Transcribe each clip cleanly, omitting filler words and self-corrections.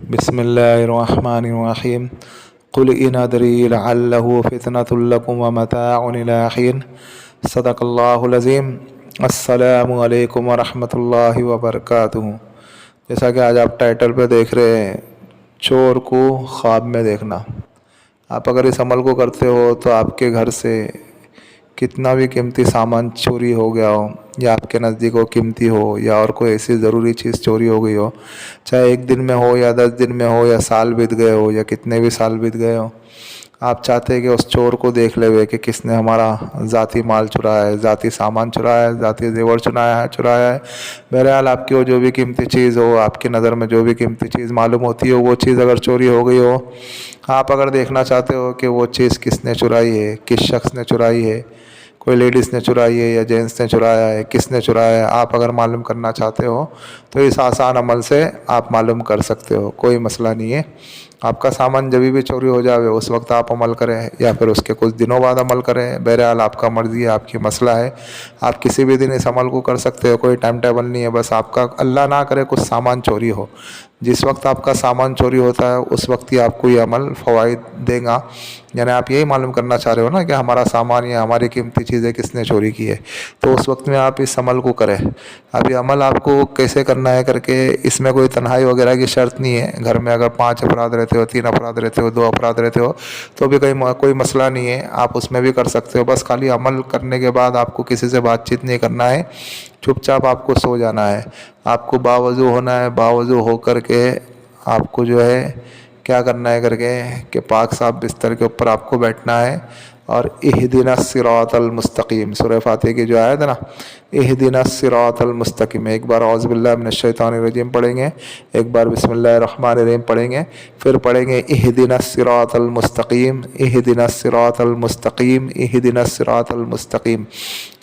بسم الله الرحمن الرحيم قل إن أدري لعله فتنة لكم ومتاع إلى حين صدق اللہ العظیم۔ السلام علیکم ورحمۃ اللہ وبرکاتہ۔ جیسا کہ آج آپ ٹائٹل پہ دیکھ رہے ہیں، چور کو خواب میں دیکھنا۔ آپ اگر اس عمل کو کرتے ہو تو آپ کے گھر سے کتنا بھی قیمتی سامان چوری ہو گیا ہو، یا آپ کے نزدیک وہ قیمتی ہو، یا اور کوئی ایسی ضروری چیز چوری ہو گئی ہو، چاہے ایک دن میں ہو یا 10 دن میں ہو یا سال بیت گئے ہو یا کتنے بھی سال بیت گئے ہو، آپ چاہتے ہیں کہ اس چور کو دیکھ لے ہوئے کہ کس نے ہمارا ذاتی مال چرایا ہے، ذاتی سامان چرایا ہے، ذاتی زیور چرایا ہے۔ بہرحال آپ کی وہ جو بھی قیمتی چیز ہو، آپ کی نظر میں جو بھی قیمتی چیز معلوم ہوتی ہو، وہ چیز اگر چوری ہو گئی ہو، آپ اگر دیکھنا چاہتے ہو کہ وہ چیز کس نے چرائی ہے، کس شخص نے چرائی ہے، کوئی لیڈیز نے چرائی ہے یا جینٹس نے چرایا ہے، کس نے چرایا ہے، آپ اگر معلوم کرنا چاہتے ہو تو اس آسان عمل سے آپ معلوم کر سکتے ہو، کوئی مسئلہ نہیں ہے۔ آپ کا سامان جبھی بھی چوری ہو جاوے اس وقت آپ عمل کریں یا پھر اس کے کچھ دنوں بعد عمل کریں، بہرحال آپ کا مرضی ہے، آپ کی مسئلہ ہے۔ آپ کسی بھی دن اس عمل کو کر سکتے ہو، کوئی ٹائم ٹیبل نہیں ہے، بس آپ کا اللہ نہ کرے کچھ سامان چوری ہو، جس وقت آپ کا سامان چوری ہوتا ہے اس وقت ہی آپ کو یہ عمل فوائد دے گا۔ یعنی آپ یہی معلوم کرنا چاہ رہے ہو نا کہ ہمارا سامان یا ہماری قیمتی چیزیں کس نے چوری کی ہے، تو اس وقت میں آپ اس عمل کو کریں۔ اب یہ عمل آپ کو کیسے کرنا ہے کر کے، اس میں کوئی تنہائی وغیرہ کی شرط نہیں ہے۔ گھر میں اگر 5 افراد رہتے ہو، 3 افراد رہتے ہو، 2 افراد رہتے ہو تو بھی کوئی مسئلہ نہیں ہے، آپ اس میں بھی کر سکتے ہو۔ بس خالی عمل کرنے کے بعد آپ کو کسی سے بات چیت نہیں کرنا ہے، چپ چاپ آپ کو سو جانا ہے۔ آپ کو باوضو ہونا ہے، باوضو ہو کر کے آپ کو جو ہے کیا کرنا ہے کر کے کہ پاک صاف بستر کے اوپر آپ کو بیٹھنا ہے، اور اہدنا الصراط المستقیم، سورہ فاتحہ کی جو آیت ہے نا، اہدنا الصراط المستقیم، ایک بار اعوذ باللہ من الشیطان الرجیم پڑھیں گے، ایک بار بسم اللہ الرحمن الرحیم پڑھیں گے، پھر پڑھیں گے اہدنا الصراط المستقیم، اہدنا الصراط المستقیم، اہدنا الصراط المستقیم۔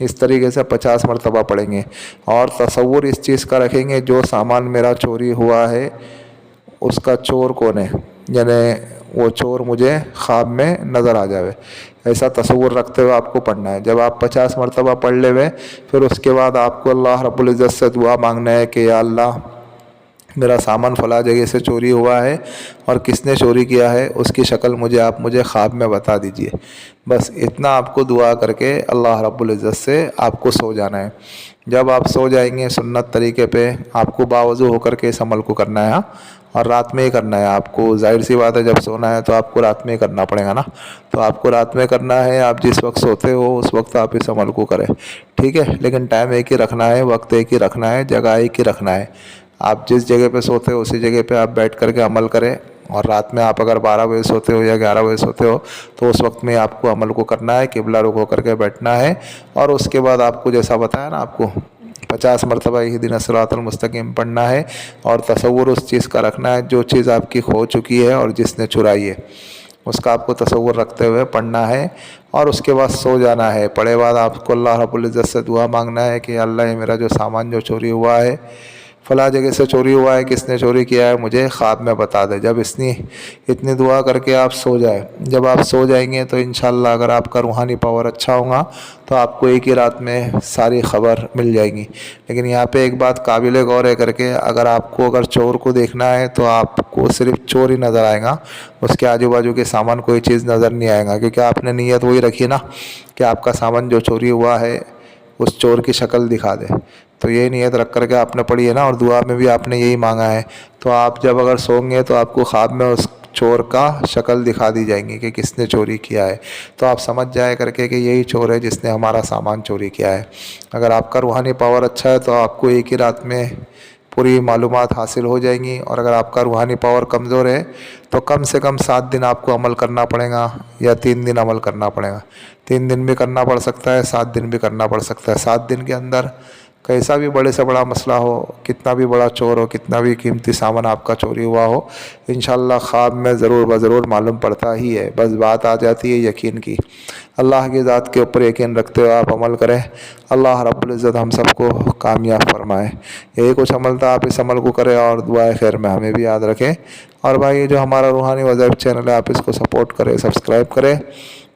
اس طریقے سے 50 مرتبہ پڑھیں گے، اور تصور اس چیز کا رکھیں گے جو سامان میرا چوری ہوا ہے اس کا چور کون ہے، یعنی وہ چور مجھے خواب میں نظر آ جاوے، ایسا تصور رکھتے ہوئے آپ کو پڑھنا ہے۔ جب آپ 50 مرتبہ پڑھ لے ہوئے، پھر اس کے بعد آپ کو اللہ رب العزت سے دعا مانگنا ہے کہ یا اللہ میرا سامان فلاں جگہ سے چوری ہوا ہے، اور کس نے چوری کیا ہے اس کی شکل مجھے خواب میں بتا دیجئے۔ بس اتنا آپ کو دعا کر کے اللہ رب العزت سے آپ کو سو جانا ہے۔ جب آپ سو جائیں گے سنت طریقے پہ، آپ کو باوضو ہو کر کے اس عمل کو کرنا ہے، اور رات میں ہی کرنا ہے آپ کو۔ ظاہر سی بات ہے جب سونا ہے تو آپ کو رات میں ہی کرنا پڑے گا نا، تو آپ کو رات میں کرنا ہے۔ آپ جس وقت سوتے ہو اس وقت آپ اس عمل کو کریں، ٹھیک ہے؟ لیکن ٹائم ایک ہی رکھنا ہے، وقت ایک ہی رکھنا ہے، جگہ ایک ہی رکھنا ہے۔ آپ جس جگہ پہ سوتے ہو اسی جگہ پہ آپ بیٹھ کر کے عمل کریں، اور رات میں آپ اگر 12 بجے سوتے ہو یا 11 بجے سوتے ہو تو اس وقت میں آپ کو عمل کو کرنا ہے، قبلہ رخ ہو کر کے بیٹھنا ہے، اور اس کے بعد آپ کو جیسا بتایا نا، آپ کو 50 مرتبہ اہدنا الصراط المستقیم پڑھنا ہے، اور تصور اس چیز کا رکھنا ہے جو چیز آپ کی کھو چکی ہے اور جس نے چرائی ہے اس کا آپ کو تصور رکھتے ہوئے پڑھنا ہے، اور اس کے بعد سو جانا ہے۔ پڑھے بعد آپ کو اللہ رب العزت سے دعا مانگنا ہے کہ اللہ یہ میرا جو سامان جو چوری ہوا ہے فلاں جگہ سے چوری ہوا ہے، کس نے چوری کیا ہے مجھے خواب میں بتا دے۔ جب اتنی دعا کر کے آپ سو جائیں، جب آپ سو جائیں گے تو انشاءاللہ اگر آپ کا روحانی پاور اچھا ہوگا تو آپ کو ایک ہی رات میں ساری خبر مل جائے گی۔ لیکن یہاں پہ ایک بات قابل غور ہے کر کے، اگر چور کو دیکھنا ہے تو آپ کو صرف چور ہی نظر آئے گا، اس کے آجو باجو کے سامان کوئی چیز نظر نہیں آئے گا، کیونکہ آپ نے نیت وہی رکھی نا کہ آپ کا سامان جو چوری ہوا ہے اس چور کی شکل دکھا دے۔ تو یہی نیت رکھ کر کے آپ نے پڑھی ہے نا، اور دعا میں بھی آپ نے یہی مانگا ہے۔ تو آپ جب اگر سوئیں گے تو آپ کو خواب میں اس چور کا شکل دکھا دی جائیں گی کہ کس نے چوری کیا ہے، تو آپ سمجھ جائے کر کے کہ یہی چور ہے جس نے ہمارا سامان چوری کیا ہے۔ اگر آپ کا روحانی پاور اچھا ہے تو آپ کو ایک ہی رات میں پوری معلومات حاصل ہو جائیں گی، اور اگر آپ کا روحانی پاور کمزور ہے تو کم سے کم 7 دن آپ کو عمل کرنا پڑے گا، یا 3 دن عمل کرنا پڑے گا۔ 3 دن بھی کرنا پڑ سکتا ہے، 7 دن بھی کرنا پڑ سکتا ہے۔ 7 دن کے اندر کیسا بھی بڑے سے بڑا مسئلہ ہو، کتنا بھی بڑا چور ہو، کتنا بھی قیمتی سامان آپ کا چوری ہوا ہو، انشاءاللہ خواب میں ضرور معلوم پڑتا ہی ہے۔ بس بات آ جاتی ہے یقین کی۔ اللہ کی ذات کے اوپر یقین رکھتے ہوئے آپ عمل کریں، اللہ رب العزت ہم سب کو کامیاب فرمائے۔ یہی کچھ عمل تھا، آپ اس عمل کو کریں، اور دعائے خیر میں ہمیں بھی یاد رکھیں۔ اور بھائی جو ہمارا روحانی وظائف چینل ہے آپ اس کو سپورٹ کریں، سبسکرائب کریں،